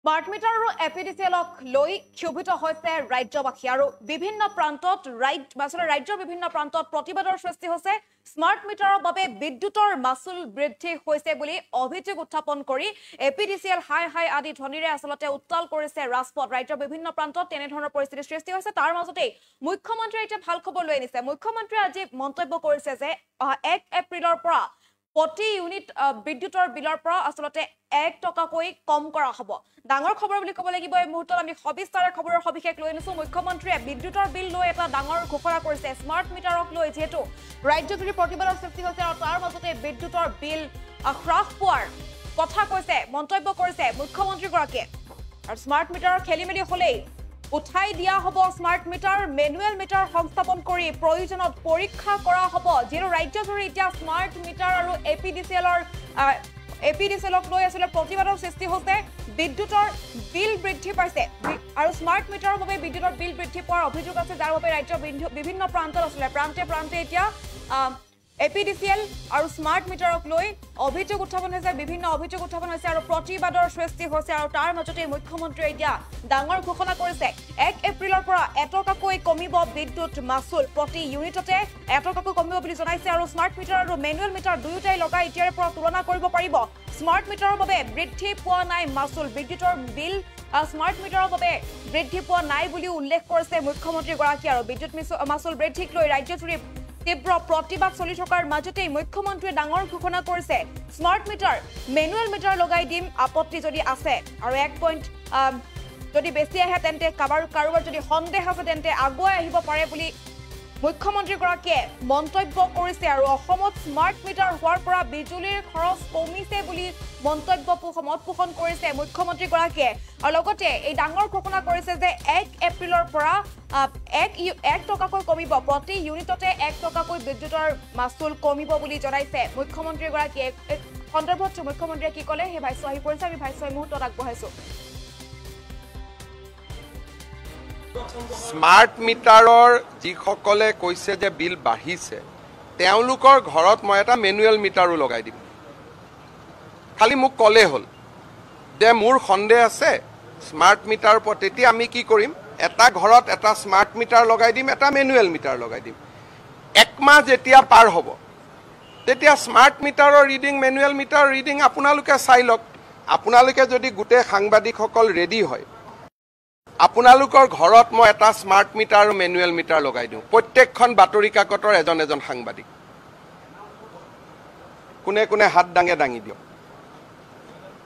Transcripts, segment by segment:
smart meter আৰু এপিডিচিএলক লৈ ক্ষোভিত হৈছে ৰাজ্যবাসী আৰু বিভিন্ন প্ৰান্তত ৰাজ্যৰ বিভিন্ন প্ৰান্তত প্ৰতিবাদৰ সৃষ্টি হৈছে স্মাৰ্ট মিটাৰৰ বাবে বিদ্যুতৰ মাচুল বৃদ্ধি হৈছে বুলি অভিযোগ উত্থাপন কৰি এপিডিচিএল হাই আদি ধ্বনিৰে আসলতে উত্তাল কৰিছে ৰাজপথ ৰাজ্যৰ বিভিন্ন প্ৰান্তত তেনে ধৰণৰ পৰিস্থিতি সৃষ্টি হৈছে তাৰ মাজতে মুখ্যমন্ত্ৰীয়ে এটা ভাল খবৰ লৈ আনিছে মুখ্যমন্ত্ৰীয়ে আজি মন্তব্য কৰিছে যে 1 এপ্ৰিলৰ পৰা প্ৰতি ইউনিট বিদ্যুতৰ বিলৰ পৰা আসলতে 1 টকাকৈ কম কৰা হ'ব ডাঙৰ খবৰ বুলি ক'ব লাগিব এই মুহূৰ্তত আমি সবিস্তাৰে খবৰৰ সবিশেষ লৈ আনিছো মুখ্যমন্ত্ৰীয়ে বিদ্যুতৰ বিল লৈ এটা ডাঙৰ ঘোষণা কৰিছে স্মাৰ্ট মিটাৰক লৈ যেহেতু ৰাজ্যজুৰি প্ৰতিবাদৰ সৃষ্টি হৈছে আৰু তাৰ মাজতে বিদ্যুতৰ বিল হ্ৰাস পোৱাৰ কথা কৈছে মন্তব্য কৰিছে মুখ্যমন্ত্ৰীগৰাকীয়ে আৰু স্মাৰ্ট মিটাৰৰ খেলিমেলি হ'লেই উঠাই দিয়া হ'ব স্মাৰ্ট মিটাৰ মেনুৱেল মিটাৰ সংস্থাপন কৰি প্ৰয়োজনত পৰীক্ষা কৰা হ'ব যেনে ৰাজ্যজুৰি এতিয়া স্মাৰ্ট মিটাৰ আৰু এপিডিচিএলক লৈ আসলে প্ৰতিবাদৰ সৃষ্টি হৈছে বিদ্যুতৰ বিল বৃদ্ধি পাইছে আৰু স্মাৰ্ট মিটাৰৰ বাবে বিদ্যুতৰ বিল বৃদ্ধি পোৱাৰ অভিযোগ আছে যাৰ বাবে ৰাজ্যৰ বিভিন্ন প্ৰান্তত আসলে প্ৰান্তে এতিয়া এপিডিচিএল আৰু স্মাৰ্ট মিটাৰক লৈ অভিযোগ উত্থাপন হৈছে বিভিন্ন অভিযোগ উত্থাপন হৈছে আৰু প্ৰতিবাদৰ সৃষ্টি হৈছে আৰু তাৰ মাজতে মুখ্যমন্ত্ৰীয়ে এতিয়া ডাঙৰ ঘোষণা কৰিছে 1 এপ্ৰিলৰ পৰা 1 টকাকৈ কমিব বিদ্যুৎ মাচুল প্ৰতি ইউনিটতে 1 টকাকৈ কমিব বুলি জনাইছে আৰু স্মাৰ্ট মিটাৰ আৰু মেনুৱেল মিটাৰ দুয়োটাই লগাই এতিয়াৰ পৰা তুলনা কৰিব পাৰিব স্মাৰ্ট মিটাৰৰ বাবে বৃদ্ধি পোৱা নাই মাচুল বিদ্যুতৰ বিল স্মাৰ্ট মিটাৰৰ বাবে বৃদ্ধি পোৱা নাই বুলি উল্লেখ কৰিছে মুখ্যমন্ত্ৰীগৰাকী আৰু বিদ্যুৎ মাচুল বৃদ্ধিক লৈ ৰাজ্যজুৰি তীব্ৰ প্ৰতিবাদ চলি থকাৰ মাজতে মুখ্যমন্ত্ৰীয়ে ডাঙৰ ঘোষণা কৰিছে স্মাৰ্ট মিটাৰ মেনুৱেল মিটাৰ লগাই দিম আপত্তি যদি আছে আৰু 1 পইণ্ট যদি বেছি আহে তেন্তে কাৰোবাৰ যদি সন্দেহ আছে তেন্তে আগুৱাই আহিব পাৰে বুলি মুখ্যমন্ত্ৰীগৰাকীয়ে মন্তব্য কৰিছে আৰু অসমত স্মাৰ্ট মিটাৰ হোৱাৰ পৰা বিজুলীৰ খৰচ কমিছে বুলি মন্তব্য পোষণ কৰিছে মুখ্যমন্ত্ৰীগৰাকীয়ে আৰু লগতে এই ডাঙৰ ঘোষণা কৰিছে যে 1 এপ্ৰিলৰ পৰা 1 টকাকৈ কমিব প্ৰতি ইউনিটতে 1 টকাকৈ বিদ্যুতৰ মাচুল কমিব বুলি জনাইছে মুখ্যমন্ত্ৰীগৰাকীয়ে সন্দৰ্ভত মুখ্যমন্ত্ৰীয়ে কি ক'লে সেই ভাষ্য আহি পৰিছে আমি ভাষ্য এই মুহূৰ্তত আগবঢ়াইছো স্মাৰ্ট মিটাৰৰ যিসকলে কৈছে যে বিল বাঢ়িছে তেওঁলোকৰ ঘৰত মই এটা মেনুৱেল মিটাৰো লগাই দিম খালি মোক ক'লে হ'ল যে মোৰ সন্দেহ আছে স্মাৰ্ট মিটাৰ ওপৰত তেতিয়া আমি কি কৰিম এটা ঘৰত এটা স্মাৰ্ট মিটাৰ লগাই দিম এটা মেনুৱেল মিটাৰ লগাই দিম একমাহ যেতিয়া পাৰ হ'ব তেতিয়া স্মাৰ্ট মিটাৰৰ ৰিডিং মেনুৱেল মিটাৰৰ ৰিডিং আপোনালোকে চাই লওক আপোনালোকে যদি গোটেই সাংবাদিকসকল ৰেডি হয় আপোনালোকৰ ঘৰত মই এটা স্মাৰ্ট মিটাৰ আৰু মেনুৱেল মিটাৰ লগাই দিওঁ প্ৰত্যেকখন বাতৰি কাকতৰ এজন সাংবাদিক কোনে হাত দাঙি দিয়ক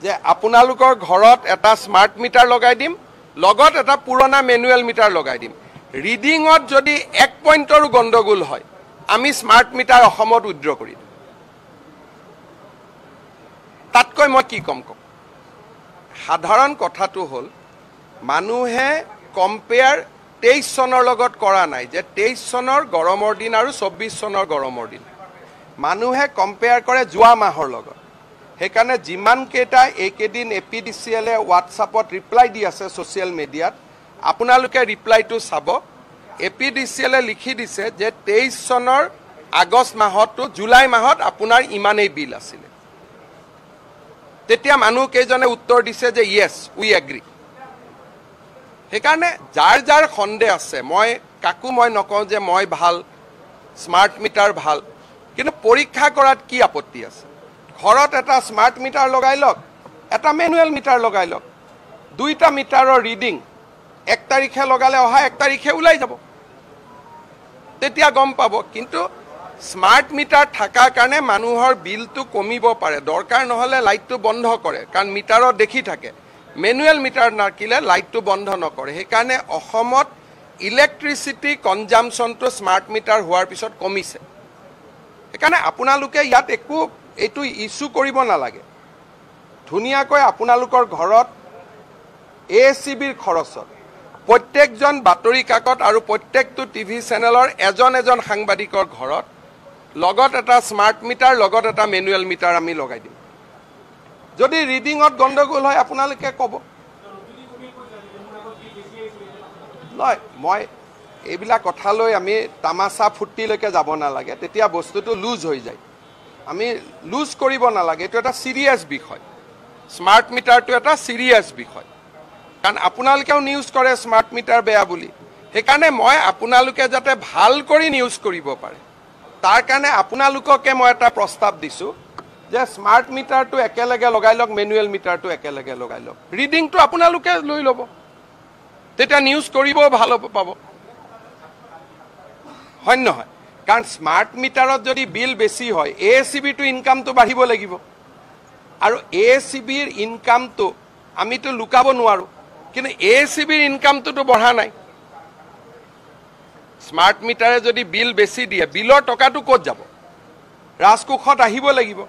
যে আপোনালোকৰ ঘৰত এটা স্মাৰ্ট মিটাৰ লগাই দিম লগত এটা পুৰণা মেনুৱেল মিটাৰ লগাই দিম ৰিডিঙত যদি 1 পইণ্টৰো গণ্ডগোল হয় আমি স্মাৰ্ট মিটাৰ অসমত উইথড্ৰ কৰি দিম তাতকৈ মই কি কম সাধাৰণ কথাটো হ'ল মানুহে কম্পেয়াৰ 23 চনৰ লগত কৰা নাই যে 23 চনৰ গৰমৰ দিন আৰু 24 চনৰ গৰমৰ দিন মানুহে কম্পেয়াৰ কৰে যোৱা মাহৰ লগত সেইকাৰণে যিমান কেইটা এইকেইদিন এপিডিচিএলে হোৱাটছআপত ৰিপ্লাই দি আছে ছ'চিয়েল মিডিয়াত আপোনালোকে ৰিপ্লাইটো চাব এপিডিচিএলে লিখি দিছে যে 23 চনৰ আগষ্ট মাহতো জুলাই মাহত আপোনাৰ ইমানেই বিল আছিলে তেতিয়া মানুহ কেইজনে উত্তৰ দিছে যে ইয়েছ উই এগ্ৰি সেইকাৰণে যাৰ সন্দেহ আছে মই নকওঁ যে মই ভাল স্মাৰ্ট মিটাৰ ভাল কিন্তু পৰীক্ষা কৰাত কি আপত্তি আছে ঘৰত এটা স্মাৰ্ট মিটাৰ লগাই লওক এটা মেনুৱেল মিটাৰ লগাই লওক দুইটা মিটাৰৰ ৰিডিং 1 তাৰিখে লগালে অহা 1 তাৰিখে ওলাই যাব তেতিয়া গম পাব কিন্তু স্মাৰ্ট মিটাৰ থকাৰ কাৰণে মানুহৰ বিলটো কমিব পাৰে দৰকাৰ নহ'লে লাইটটো বন্ধ কৰে কাৰণ মিটাৰত দেখি থাকে মেনুৱেল মিটাৰ নাকিলে লাইটটো বন্ধ নকৰে সেইকাৰণে অসমত ইলেক্ট্ৰিচিটি কনজাম্পশ্যনটো স্মাৰ্ট মিটাৰ হোৱাৰ পিছত কমিছে সেইকাৰণে আপোনালোকে ইয়াত এইটো ইছ্যু কৰিব নালাগে ধুনীয়াকৈ আপোনালোকৰ ঘৰত ACBৰ খৰচত প্ৰত্যেকজন বাতৰি কাকত আৰু প্ৰত্যেকটো টিভি চেনেলৰ এজন সাংবাদিকৰ ঘৰত লগত এটা স্মাৰ্ট মিটাৰ লগত এটা মেনুৱেল মিটাৰ আমি লগাই দিম যদি ৰিডিঙত গণ্ডগোল হয় আপোনালোকে ক'ব নহয় মই এইবিলাক কথালৈ আমি তামাচা ফুৰ্তিলৈকে যাব নালাগে তেতিয়া বস্তুটো লুজ হৈ যায় আমি লুজ কৰিব নালাগে এটো এটা সিৰিয়াস বিষয় স্মাৰ্ট মিটাৰটো এটা সিৰিয়াস বিষয় কাৰণ আপোনালোকেও নিউজ কৰে স্মাৰ্ট মিটাৰ বেয়া বুলি সেইকাৰণে মই আপোনালোকে যাতে ভাল কৰি নিউজ কৰিব পাৰে তাৰ কাৰণে আপোনালোককে মই এটা প্ৰস্তাৱ দিছো যে স্মাৰ্ট মিটাৰটো একেলগে লগাই লওক মেনুৱেল মিটাৰটো একেলগে লগাই লওক ৰিডিংটো আপোনালোকে লৈ ল'ব তেতিয়া নিউজ কৰিব ভাল পাব হয় নহয় কাৰণ স্মাৰ্ট মিটাৰত যদি বিল বেছি হয় এএচিবিটো ইনকামটো বাঢ়িব লাগিব আৰু এএচিবিৰ ইনকামটো আমিতো লুকাব নোৱাৰো কিন্তু এএচিবিৰ ইনকামটো বঢ়া নাই স্মাৰ্ট মিটাৰে যদি বিল বেছি দিয়ে বিলৰ টকাটো ক'ত যাব ৰাজকোষত আহিব লাগিব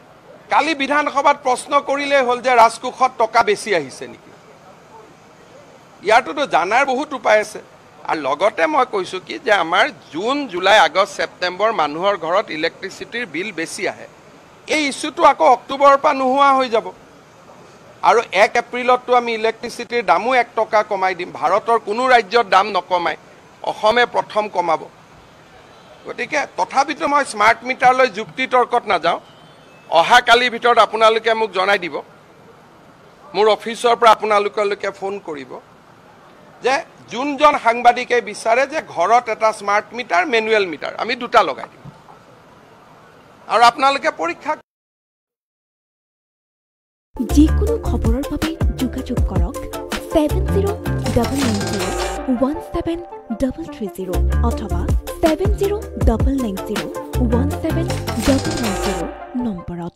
কালি বিধানসভাত প্ৰশ্ন কৰিলে হ'ল যে ৰাজকোষত টকা বেছি আহিছে নেকি ইয়াৰটোতো জানাৰ বহুত উপায় আছে আৰু লগতে মই কৈছো কি যে আমাৰ জুন জুলাই আগষ্ট ছেপ্টেম্বৰ মানুহৰ ঘৰত ইলেক্ট্ৰিচিটিৰ বিল বেছি আহে এই ইস্যুটো আকৌ অক্টোবৰৰ পৰা নোহোৱা হৈ যাব আৰু 1 এপ্ৰিলতটো আমি ইলেক্ট্ৰিচিটিৰ দামো 1 টকা কমাই দিম ভাৰতৰ কোনো ৰাজ্যৰ দাম নকমাই অসমে প্ৰথম কমাব গতিকে তথাপিতো মই স্মাৰ্ট মিটাৰলৈ যুক্তি তৰ্কত নাযাওঁ অহা কালিৰ ভিতৰত আপোনালোকে মোক জনাই দিব মোৰ অফিচৰ পৰা আপোনালোকলৈকে ফোন কৰিব যে যোনজন সাংবাদিকে বিচাৰে যে ঘৰত এটা স্মাৰ্ট মিটাৰ মেনুৱেল মিটাৰ আমি দুটা লগাই দিম আৰু আপোনালোকে পৰীক্ষা যিকোনো খবৰৰ বাবে যোগাযোগ কৰক 7099017330 অথবা 7099017990 নম্বৰত